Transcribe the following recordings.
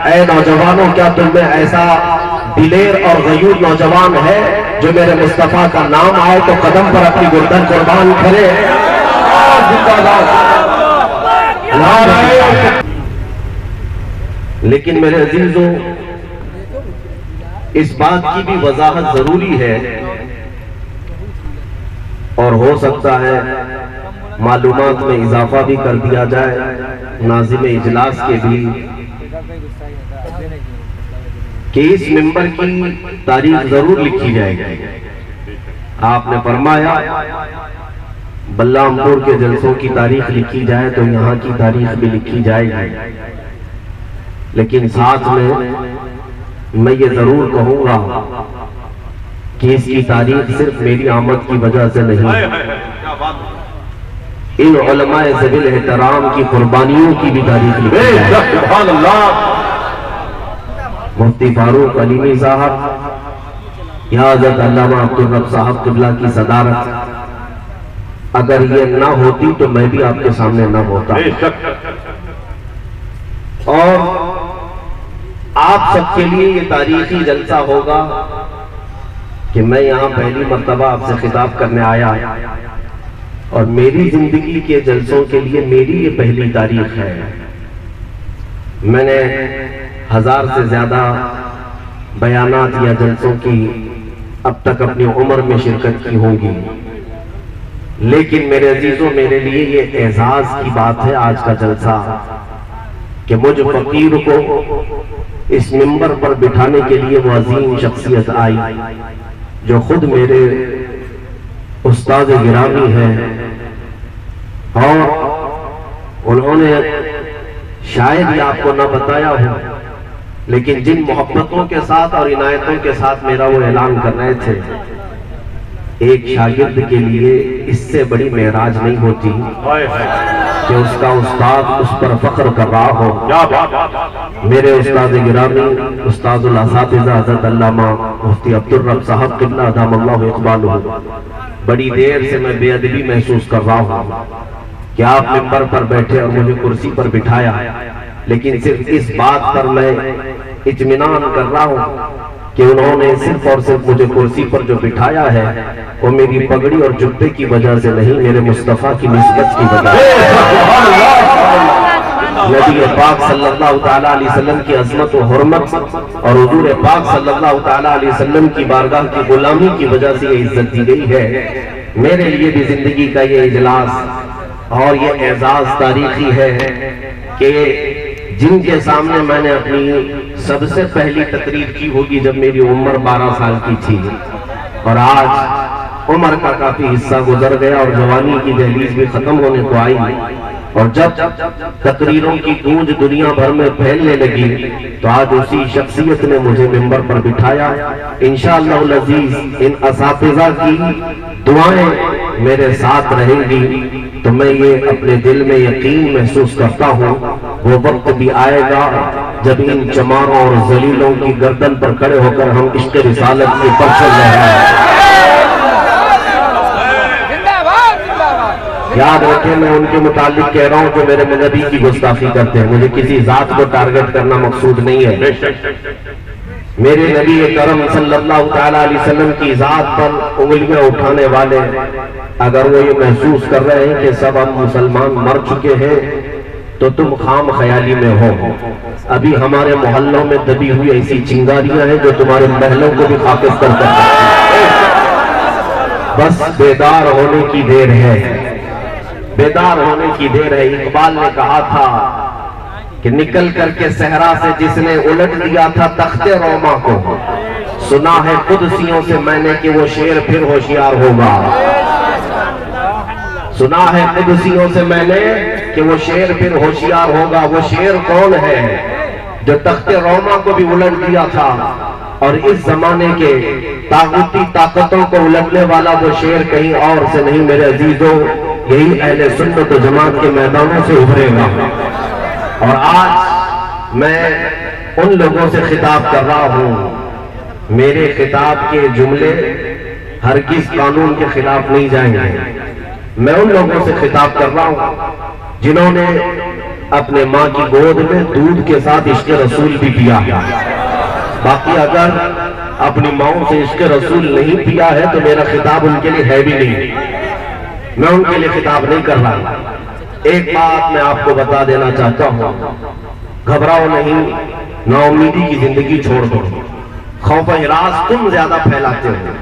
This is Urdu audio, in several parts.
اے نوجوانوں، کیا تم میں ایسا دلیر اور غیور نوجوان ہے جو میرے مصطفیٰ کا نام آئے تو قدم پر اپنی گردن قربان کرے؟ لیکن میرے عزیزوں، اس بات کی بھی وضاحت ضروری ہے اور ہو سکتا ہے معلومات میں اضافہ بھی کر دیا جائے ناظم اجلاس کے بھی، کہ اس منبر کی تاریخ ضرور لکھی جائے گی۔ آپ نے فرمایا بلرامپور کے جلسوں کی تاریخ لکھی جائے تو یہاں کی تاریخ بھی لکھی جائے گی، لیکن ساتھ میں یہ ضرور کہوں گا کہ اس کی تاریخ صرف میری آمد کی وجہ سے نہیں، ان علماء ذوی احترام کی قربانیوں کی بھی تاریخ لکھی جائے۔ مفتی فاروق علیمی صاحب، یا حضرت علامہ عبدالرب صاحب قبلہ کی صدارت، اگر یہ نہ ہوتی تو میں بھی آپ کے سامنے نہ ہوتا، اور آپ سب کے لیے یہ تاریخی جلسہ ہوگا کہ میں یہاں پہلی مرتبہ آپ سے خطاب کرنے آیا، اور میری زندگی کے جلسوں کے لیے میری یہ پہلی تاریخ ہے۔ میں نے 1000 سے زیادہ بیانات یا جلسوں کی اب تک اپنی عمر میں شرکت کی ہوں گی، لیکن میرے عزیزوں، میرے لیے یہ اعزاز کی بات ہے آج کا جلسہ کہ مجھ فقیر کو اس منبر پر بٹھانے کے لیے وہ عظیم شخصیت آئی جو خود میرے استاد گرامی ہیں، اور انہوں نے شاید ہی آپ کو نہ بتایا ہو، لیکن جن محبتوں کے ساتھ اور عنایتوں کے ساتھ میرا وہ اعلان کر رہے تھے، ایک شاگرد کے لیے اس سے بڑی معراج نہیں ہوتی کہ اس کا استاد اس پر فخر کر رہا ہو۔ میرے استاد گرامی، استاد الاساتذہ حضرت علامہ مفتی عبدالرب صاحب قبلہ ادام اللہ اقبالہ، بڑی دیر سے میں بے ادبی محسوس کر رہا ہوں کہ آپ منبر پر بیٹھے اور مجھے کرسی پر بٹھایا، لیکن صرف اس بات پر میں اطمینان کر رہا ہوں کہ انہوں نے صرف اور صرف مجھے کرسی پر جو بٹھایا ہے وہ میری پگڑی اور جبے کی وجہ سے نہیں، میرے مصطفیٰ کی نسبت کی وجہ سے۔ نبی پاک صلی اللہ تعالیٰ علیہ وسلم کی عظمت و حرمت اور حضور پاک صلی اللہ تعالیٰ علیہ وسلم کی بارگاہ کی غلامی کی وجہ سے یہ عزت دی گئی ہے۔ میرے لیے بھی زندگی کا یہ اجلاس اور یہ اعزاز تاریخی ہے کہ جن کے سامنے میں نے اپنی سب سے پہلی تقریر کی ہوگی جب میری عمر 12 سال کی تھی، اور آج عمر کا کافی حصہ گزر گیا اور جوانی کی دہلیز بھی ختم ہونے کو آئی، اور جب تقریروں کی گونج دنیا بھر میں پھیلنے لگی تو آج اسی شخصیت نے مجھے منبر پر بٹھایا۔ انشاءاللہ العزیز ان اساتذہ کی دعائیں میرے ساتھ رہیں گی تو میں یہ اپنے دل میں یقین محسوس کرتا ہوں وہ وقت بھی آئے گا جب ان چماروں اور ذلیلوں کی گردن پر کھڑے ہو کر ہم عشق رسالت کے پرچم لہرائیں۔ یاد رکھیں، میں ان کے متعلق کہہ رہا ہوں جو میرے نبی کی گستاخی کرتے ہیں، مجھے کسی ذات کو ٹارگٹ کرنا مقصود نہیں ہے۔ میرے نبی کرم صلی اللہ تعالیٰ علیہ وسلم کی ذات پر انگلیاں اٹھانے والے اگر وہ یہ محسوس کر رہے ہیں کہ سب ہم مسلمان مر چکے ہیں تو تم خام خیالی میں ہو۔ ابھی ہمارے محلوں میں دبی ہوئی ایسی چنگاریاں ہیں جو تمہارے محلوں کو بھی خاکستر کر سکتی ہیں۔ بس بیدار ہونے کی دیر ہے، بیدار ہونے کی دیر ہے۔ اقبال نے کہا تھا کہ نکل کر کے صحرا سے جس نے الٹ دیا تھا تخت روما کو، سنا ہے قدسیوں سے میں نے کہ وہ شیر پھر ہوشیار ہوگا۔ سنا ہے قدسیوں سے میں نے کہ وہ شیر پھر ہوشیار ہوگا۔ وہ شیر کون ہے جو تخت روما کو بھی الٹ دیا تھا، اور اس زمانے کے طاغوتی طاقتوں کو الٹنے والا وہ شیر کہیں اور سے نہیں میرے عزیزوں، یہی اہل سنت و جماعت کے میدانوں سے ابھرے گا۔ اور آج میں ان لوگوں سے خطاب کر رہا ہوں، میرے خطاب کے جملے ہرگز قانون کے خلاف نہیں جائیں گے۔ میں ان لوگوں سے خطاب کر رہا ہوں جنہوں نے اپنے ماں کی گود میں دودھ کے ساتھ عشق رسول بھی پیا ہے. باقی اگر اپنی ماؤں سے عشق رسول نہیں پیا ہے تو میرا خطاب ان کے لیے ہے بھی نہیں. میں ان کے لیے خطاب نہیں کر رہا. ایک بات میں آپ کو بتا دینا چاہتا ہوں، گھبراؤ نہیں، نا امیدی کی زندگی چھوڑ دو. خوف و ہراس تم زیادہ پھیلاتے ہو.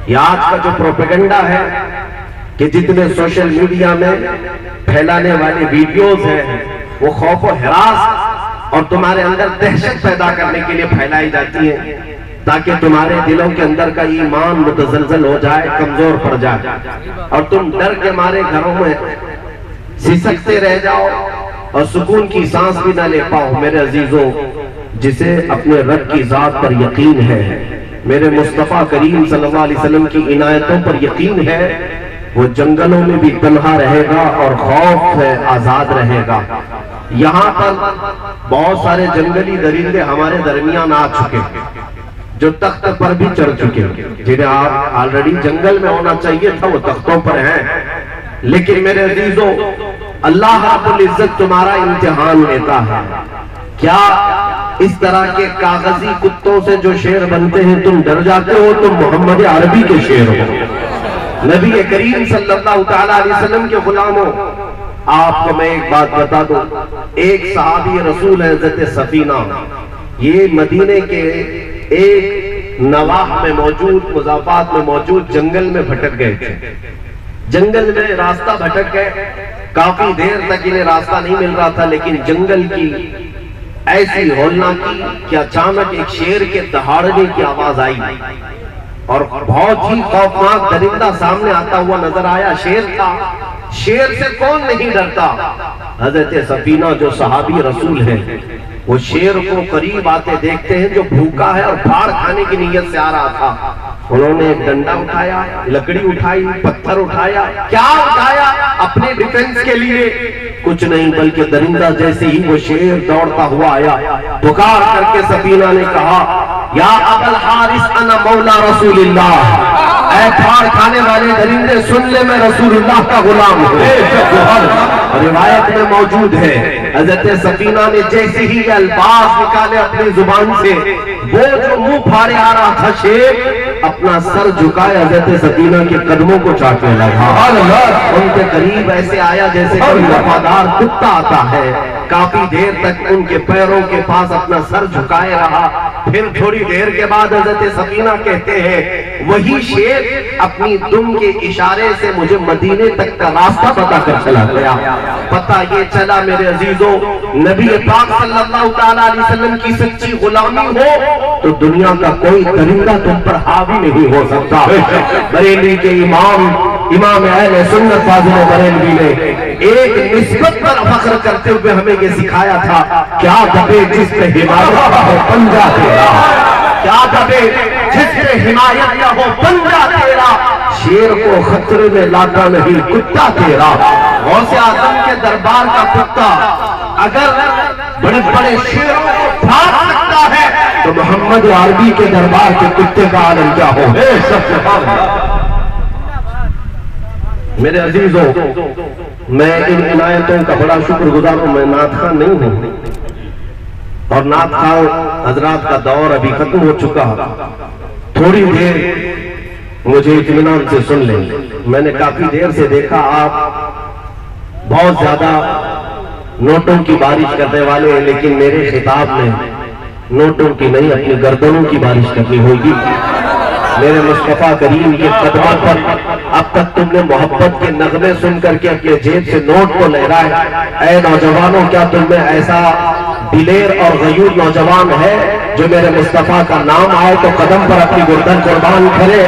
یہ آج کا جو پروپیگنڈا ہے کہ جتنے سوشل میڈیا میں پھیلانے والے ویڈیوز ہیں وہ خوف و ہراس اور تمہارے اندر دہشت پیدا کرنے کے لیے پھیلائی جاتی ہیں تاکہ تمہارے دلوں کے اندر کا ایمان متزلزل ہو جائے، کمزور پڑ جائے اور تم ڈر کے مارے گھروں میں سسکتے رہ جاؤ اور سکون کی سانس بھی نہ لے پاؤ. میرے عزیزوں، جسے اپنے رب کی ذات پر یقین ہے، میرے مصطفیٰ کریم صلی اللہ علیہ وسلم کی عنایتوں پر یقین ہے، وہ جنگلوں میں بھی تنہا رہے گا اور خوف سے آزاد رہے گا. یہاں پر بہت سارے جنگلی درندے ہمارے درمیان آ چکے جو تخت پر بھی چڑھ چکے، جنہیں آپ آلریڈی جنگل میں ہونا چاہیے تھا وہ تختوں پر ہیں. لیکن میرے عزیزوں، اللہ رب العزت تمہارا امتحان لیتا ہے. کیا اس طرح کے کاغذی کتوں سے جو شیر بنتے ہیں تم ڈر جاتے ہو؟ تم محمد عربی کے شیر ہو، نبی کریم صلی اللہ تعالیٰ علیہ وسلم کے غلام ہو. آپ کو میں ایک بات بتا دوں، ایک صحابی رسول حضرت سفینہ، یہ مدینے کے ایک نواح میں موجود، مضافات میں موجود جنگل میں بھٹک گئے تھے. جنگل میں راستہ بھٹک گئے، کافی دیر تک انہیں راستہ نہیں مل رہا تھا، لیکن جنگل کی ایسی ہولنا کی کہ اچانک ایک شیر کے دہاڑنے کی آواز آئی اور بہت ہی خوفناک درندہ سامنے آتا ہوا نظر آیا. شیر تھا. شیر سے کون نہیں ڈرتا؟ حضرت سفینہ جو صحابی رسول ہیں وہ شیر کو قریب آتے دیکھتے ہیں جو بھوکا ہے اور پھاڑ کھانے کی نیت سے آ رہا تھا. انہوں نے ایک ڈنڈا اٹھایا، لکڑی اٹھائی، پتھر اٹھایا. کیا اٹھایا؟ اپنے ڈیفنس کے لیے کچھ نہیں، بلکہ درندہ جیسے ہی وہ شیر دوڑتا ہوا آیا، پکار کر کے سفینہ نے کہا، یا ابا الحارث انا مولا رسول اللہ. اے پھاڑ کھانے والے درندے سن لے، میں رسول اللہ کا غلام ہوں. روایت میں موجود ہے حضرت سفینہ نے جیسے ہی یہ الفاظ نکالے اپنی زبان سے، وہ جو منہ پھاڑے آ رہا تھا شیر اپنا سر جھکائے حضرت سفینہ کے قدموں کو چاٹنے لگا. ان کے قریب ایسے آیا جیسے کوئی وفادار کتا آتا ہے. کافی دیر تک ان کے پیروں کے پاس اپنا سر جھکائے رہا. پھر تھوڑی دیر کے بعد حضرت سفینہ کہتے ہیں وہی شیر اپنی دم کے اشارے سے مجھے مدینے تک کا راستہ بتا کر چلا گیا. پتہ یہ چلا میرے عزیزوں، نبی پاک صلی اللہ تعالیٰ علیہ وسلم کی سچی غلامی ہو تو دنیا کا کوئی درندہ تم پر حاوی نہیں ہو سکتا. بریلی کے امام اہل سنت فاضل بریلوی نے ایک نسبت پر فخر کرتے ہوئے ہمیں یہ سکھایا تھا، کیا دبے جس پہ حمایت کا ہو پنجہ تیرا، کیا دبے جس پہ حمایت کا ہو پنجہ تیرا، شیر کو خطرے میں لاتا نہیں کتا تیرا. غوث اعظم کے دربار کا کتا اگر بڑے بڑے شیروں کو پھاڑ سکتا ہے تو محمد عربی کے دربار کے کتے کا عالم کیا ہو. میرے عزیزوں، میں ان عنایتوں کا بڑا شکر گزار ہوں. میں نعت خواں نہیں ہوں اور نعت خواں حضرات کا دور ابھی ختم ہو چکا. تھوڑی دیر مجھے اطمینان سے سن لیں. میں نے کافی دیر سے دیکھا آپ بہت زیادہ نوٹوں کی بارش کرنے والے ہیں، لیکن میرے خطاب میں نوٹوں کی نہیں اپنی گردنوں کی بارش کرنی ہوگی. میرے مصطفیٰ کریم کے قدموں پر اب تک تم نے محبت کے نغمے سن کر کے اپنے جیب سے نوٹ کو لہرائے. اے نوجوانوں، کیا تم میں ایسا دلیر اور غیور نوجوان ہے جو میرے مصطفیٰ کا نام آئے تو قدم پر اپنی گردن قربان کرے؟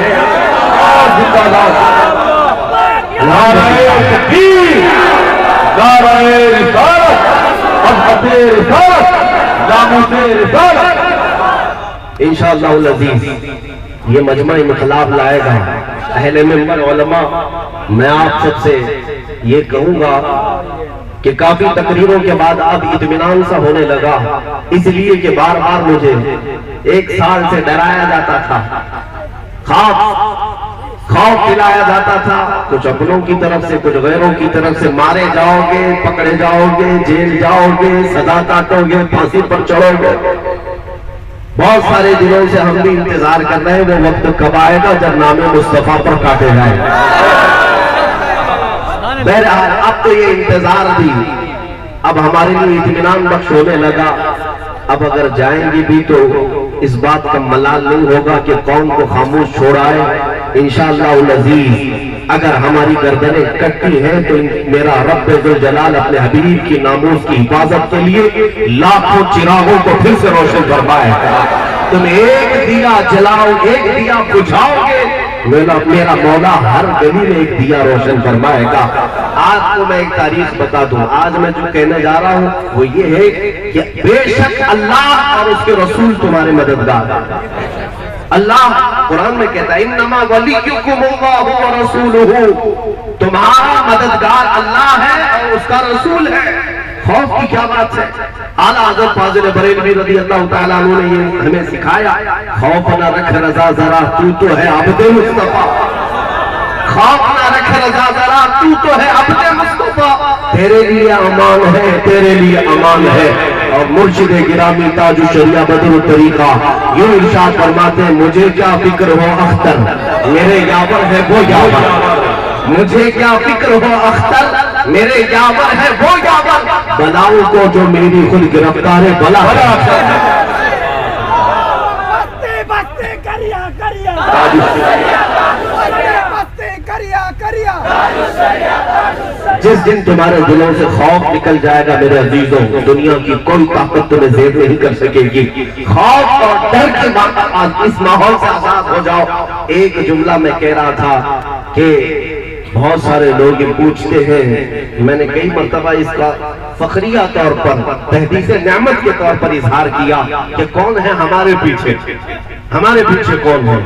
نعرہ تکبیر، نعرہ رسالت، عظمت رسالت، ناموس رسالت. انشاءاللہ العزیز یہ مجمع انقلاب لائے گا. اہل منبر علماء، میں آپ سب سے یہ کہوں گا کہ کافی تقریروں کے بعد اب اطمینان سا ہونے لگا، اس لیے کہ بار بار مجھے ایک سال سے ڈرایا جاتا تھا. خواب خوف دلایا جاتا تھا، کچھ اپنوں کی طرف سے کچھ غیروں کی طرف سے، مارے جاؤ گے، پکڑے جاؤ گے، جیل جاؤ گے، سزا کاٹو گے، پھانسی پر چڑھو گے۔ بہت سارے دنوں سے ہم بھی انتظار کر رہے ہیں، وہ وقت کب آئے گا جب نام مصطفیٰ پر کاٹے جائیں۔ بہرحال اب تو یہ انتظار بھی اب ہمارے لیے اطمینان بخش ہونے لگا۔ اب اگر جائیں گے بھی تو اس بات کا ملال نہیں ہوگا کہ قوم کو خاموش چھوڑائے۔ انشاءاللہ العزیز اگر ہماری گردنیں کٹتی ہیں تو میرا رب ذوالجلال اپنے حبیب کی ناموس کی حفاظت کے لیے لاکھوں چراغوں کو پھر سے روشن فرمائے گا۔ تم ایک دیا جلاؤ، ایک دیا بجھاؤ گے، میرا مولا ہر گلی میں ایک دیا روشن فرمائے گا۔ آج کو میں ایک تاریخ بتا دوں، آج میں جو کہنے جا رہا ہوں وہ یہ ہے کہ بے شک اللہ اور اس کے رسول تمہارے مددگار۔ اللہ قرآن میں کہتا ہے انما ولیکم اللہ ورسولہ، تمہارا مددگار اللہ ہے اور اس کا رسول ہے۔ خوف کی کیا بات ہے؟ اعلیٰ حضرت فاضل بریلوی رضی اللہ تعالیٰ عنہ نے یہ ہمیں سکھایا، خوف نہ رکھ رضا ذرا تو ہے عبد مصطفیٰ، خوف نہ رکھ رضا ذرا تو ہے عبد مصطفیٰ، تیرے لیے امان ہے، تیرے لیے امان ہے۔ اور مرشد گرامی تاج الشریعہ بدر الطریقہ یوں ارشاد فرماتے ہیں مجھے کیا فکر ہو اختر، میرے یاور ہے وہ یاور، مجھے کیا فکر ہو اختر، میرے یاور ہے وہ یاور، بلاؤں کو جو میری خود گرفتار ہے بلا جس دن تمہارے دلوں سے خوف نکل جائے گا میرے عزیزوں، دنیا کی کوئی طاقت تمہیں زیر نہیں کر سکے گی۔ خوف اور ڈر کے بعد اس ماحول سے آزاد ہو جاؤ۔ ایک جملہ میں کہہ رہا تھا کہ بہت سارے لوگ یہ پوچھتے ہیں، میں نے کئی مرتبہ اس کا فخریہ طور پر تحدیث نعمت کے طور پر اظہار کیا کہ کون ہے ہمارے پیچھے، ہمارے پیچھے کون ہے،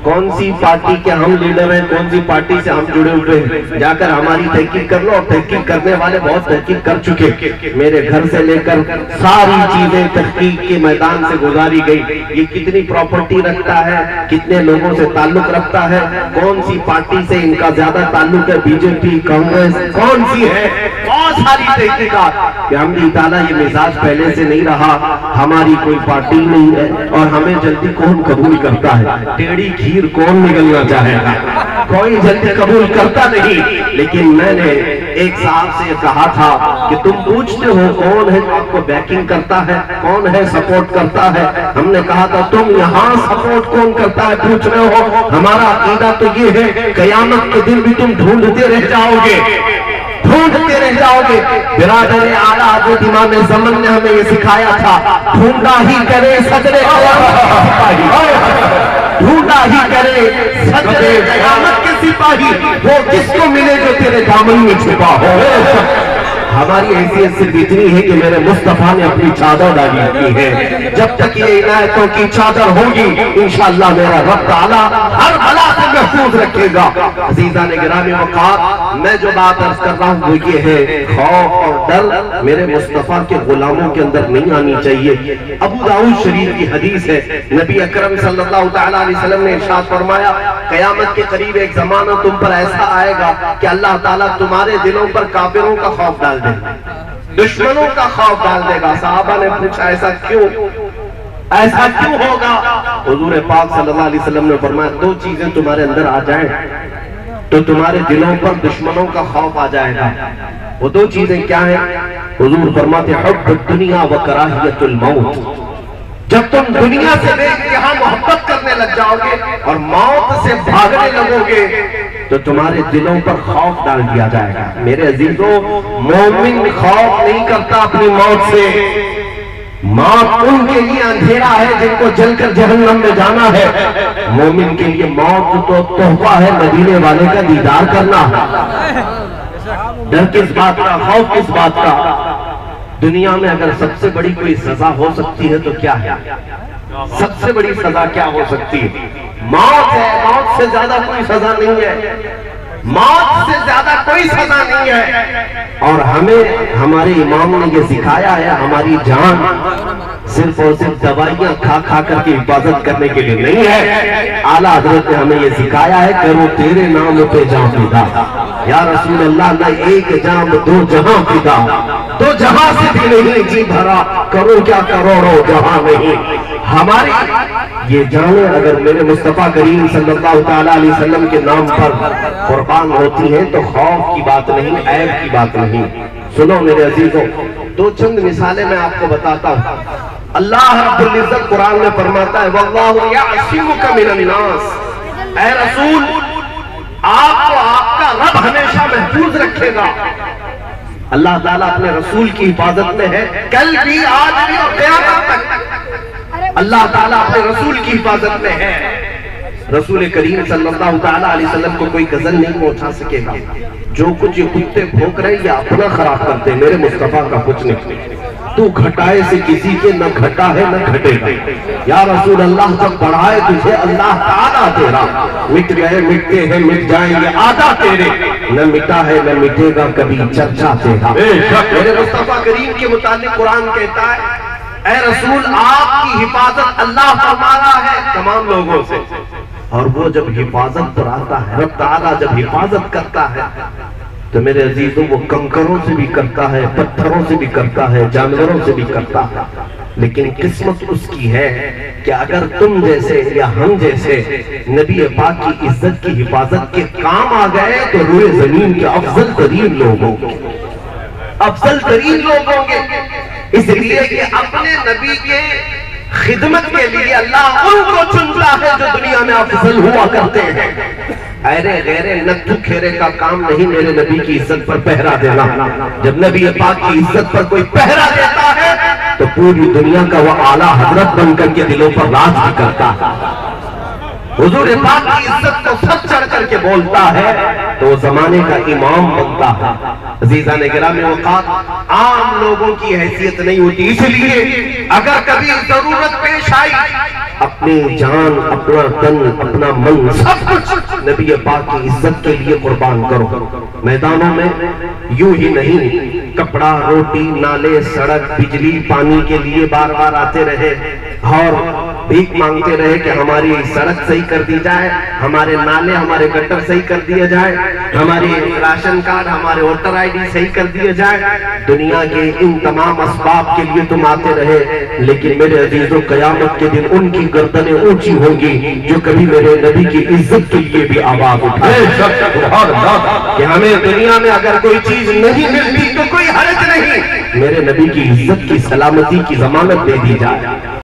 کون سی پارٹی کے ہم لیڈر ہیں، کون سی پارٹی سے ہم جڑے ہوئے ہیں، جا کر ہماری تحقیق کر لو۔ اور تحقیق کرنے والے بہت تحقیق کر چکے، میرے گھر سے لے کر ساری چیزیں تحقیق کے میدان سے گزاری گئی، یہ کتنی پراپرٹی رکھتا ہے، کتنے لوگوں سے تعلق رکھتا ہے، کون سی پارٹی سے ان کا زیادہ تعلق ہے، بی جے پی، کانگریس، کون سی ہے، بہت ساری تحقیقات کہ ہم بھی تعالیٰ یہ مزاج پہلے سے نہیں رہا، ہماری کوئی پارٹی نہیں ہے اور ہمیں جلدی کون قبول کرتا ہے، ٹیڑھی کھیر کون نگلنا چاہے گا، کوئی جلدی قبول کرتا نہیں۔ لیکن میں نے ایک صاحب سے کہا تھا کہ تم پوچھتے ہو کون ہے جو آپ کو بیکنگ کرتا ہے، کون ہے سپورٹ کرتا ہے، ہم نے کہا تھا تم یہاں سپورٹ کون کرتا ہے پوچھ رہے ہو، ہمارا عقیدہ تو یہ ہے قیامت کے دن بھی تم ڈھونڈتے رہ جاؤ گے، ڈھونڈتے رہ جاؤ گے۔ برادر اعلیٰ حضرت امام زمن نے ہمیں یہ سکھایا تھا، ڈھونڈا ہی کرے صدرے ڈھونڈا ہی کرے صدرے قیامت کے سپاہی، وہ کس کو ملے جو تیرے دامن میں چھپا ہو۔ ہماری حیثیت صرف اتنی ہے کہ میرے مصطفیٰ نے اپنی چادر ڈالی ہوئی ہے، جب تک یہ عنایتوں کی چادر ہوگی انشاءاللہ میرا رب تعالیٰ ہر بلا سے محفوظ رکھے گا۔ عزیزان گرامی وقار، میں جو بات عرض کر رہا ہوں وہ یہ ہے خوف اور ڈر میرے مصطفیٰ کے غلاموں کے اندر نہیں آنی چاہیے۔ ابو داؤد شریف کی حدیث ہے، نبی اکرم صلی اللہ تعالیٰ علیہ وسلم نے ارشاد فرمایا قیامت کے قریب ایک زمانہ تم پر ایسا آئے گا کہ اللہ تعالیٰ تمہارے دلوں پر کافروں کا خوف ڈال دے گا، دشمنوں کا خوف ڈال دے گا۔ صحابہ نے پوچھا ایسا کیوں ہوگا؟ حضور پاک صلی اللہ علیہ وسلم نے فرمایا دو چیزیں تمہارے اندر آ جائیں تو تمہارے دلوں پر دشمنوں کا خوف آ جائے گا۔ وہ دو چیزیں کیا ہیں؟ حضور فرماتے حب الدنیا و کراہیت الموت، جب تم دنیا سے بے انتہا محبت کرنے لگ جاؤ گے اور موت سے بھاگنے لگو گے تو تمہارے دلوں پر خوف ڈال دیا جائے گا۔ میرے عزیزوں، مومن خوف نہیں کرتا اپنی موت سے، موت ان کے لیے اندھیرا ہے جن کو جل کر جہنم میں جانا ہے، مومن کے لیے موت تو تحفہ ہے مدینے والے کا دیدار کرنا۔ ڈر کس بات کا، خوف کس بات کا؟ دنیا میں اگر سب سے بڑی کوئی سزا ہو سکتی ہے تو کیا ہے؟ سب سے بڑی سزا کیا ہو سکتی ہے؟ موت ہے، موت سے زیادہ کوئی سزا نہیں ہے، موت سے زیادہ کوئی سزا نہیں ہے۔ اور ہمیں ہمارے امام نے یہ سکھایا ہے ہماری جان صرف اور صرف دوائیاں کھا کھا کر کے حفاظت کرنے کے لیے نہیں ہے. اعلیٰ حضرت نے ہمیں یہ سکھایا ہے کرو تیرے نام پہ جان فدا. یا رسول اللہ نہ ایک جان دو جہاں فدا, دو جہاں سے بھی نہیں جی بھرا, کرو کیا کروڑوں جہاں نہیں. ہماری یہ جانیں اگر میرے مصطفیٰ کریم صلی اللہ تعالیٰ علیہ وسلم کے نام پر قربان ہوتی ہیں تو خوف کی بات نہیں, عیب کی بات نہیں. سنو میرے عزیزوں, دو چند مثالیں میں آپ کو بتاتا ہوں. اللہ رب العزت قرآن میں فرماتا ہے وَاللَّهُ يَعْصِمُكَ مِنَ النَّاسِ, اے رسول آپ کو آپ کا رب ہمیشہ محفوظ رکھے گا. اللہ تعالیٰ اپنے رسول کی حفاظت میں ہے, کل بھی آج بھی اور قیامت تک اللہ تعالیٰ اپنے رسول کی حفاظت میں ہے. رسول کریم صلی اللہ تعالیٰ علیہ وسلم کو کوئی غزل نہیں پہنچا سکے گا. جو کچھ یہ کتے بھونک رہے یا اپنا خراب کرتے, میرے مصطفیٰ کا کچھ نہیں. تو گھٹائے سے کسی کے نہ گھٹا ہے نہ گھٹے گا. یا رسول اللہ جب بڑھائے تجھے اللہ تعالیٰ تیرا, مٹ گئے مٹتے ہیں مٹ جائیں گے آدھا تیرے, نہ مٹا ہے نہ مٹے گا کبھی چرچا تیرا. میرے مصطفیٰ کریم کے متعلق قرآن کہتا ہے اے رسول آپ کی حفاظت اللہ فرما رہا ہے تمام لوگوں سے. اور وہ جب حفاظت پر آتا ہے, رب تعالیٰ جب حفاظت کرتا ہے تو میرے عزیزوں وہ کنکروں سے بھی کرتا ہے, پتھروں سے بھی کرتا ہے, جانوروں سے بھی کرتا ہے. لیکن قسمت اس کی ہے کہ اگر تم جیسے یا ہم جیسے نبی پاک کی عزت کی حفاظت کے کام آ گئے تو روئے زمین کے افضل ترین لوگ ہوں گے, افضل ترین لوگ ہوں گے. اس لیے کہ اپنے نبی کے خدمت کے لیے اللہ ان کو چنتا ہے جو دنیا میں افضل ہوا کرتے ہیں. ایرے غیرے نتھو کھیرے کا کام نہیں میرے نبی کی عزت پر پہرا دینا. جب نبی پاک کی عزت پر کوئی پہرا دیتا ہے تو پوری دنیا کا وہ اعلیٰ حضرت بن کر کے دلوں پر راج بھی کرتا ہے. حضور پاک کی عزت کو سب چڑھ کر کے بولتا ہے تو وہ زمانے کا امام بنتا ہے. عزیزان گرامی وقات عام لوگوں کی حیثیت نہیں ہوتی, اس لیے اگر کبھی ضرورت پیش آئی اپنی جان, اپنا تن, اپنا من, سب کچھ نبی پاک کی عزت کے لیے قربان کرو. میدانوں میں یوں ہی نہیں, کپڑا, روٹی, نالے, سڑک, بجلی, پانی کے لیے بار بار آتے رہے اور بھیک مانگتے رہے کہ ہماری سڑک صحیح کر دی جائے, ہمارے نالے, ہمارے گٹر صحیح کر دیے جائے, ہماری راشن کارڈ, ہمارے ووٹر آئی ڈی صحیح کر دیے جائے. دنیا کے ان تمام اسباب کے لیے تم آتے رہے, لیکن میرے عزیزوں قیامت کے دن ان کی گردنیں اونچی ہوں گی جو کبھی میرے نبی کی عزت کے لیے بھی آواز اٹھائے کہ ہمیں دنیا میں اگر کوئی چیز نہیں ملتی تو کوئی حرج نہیں, میرے نبی کی عزت کی سلامتی کی ضمانت دے دی جائے.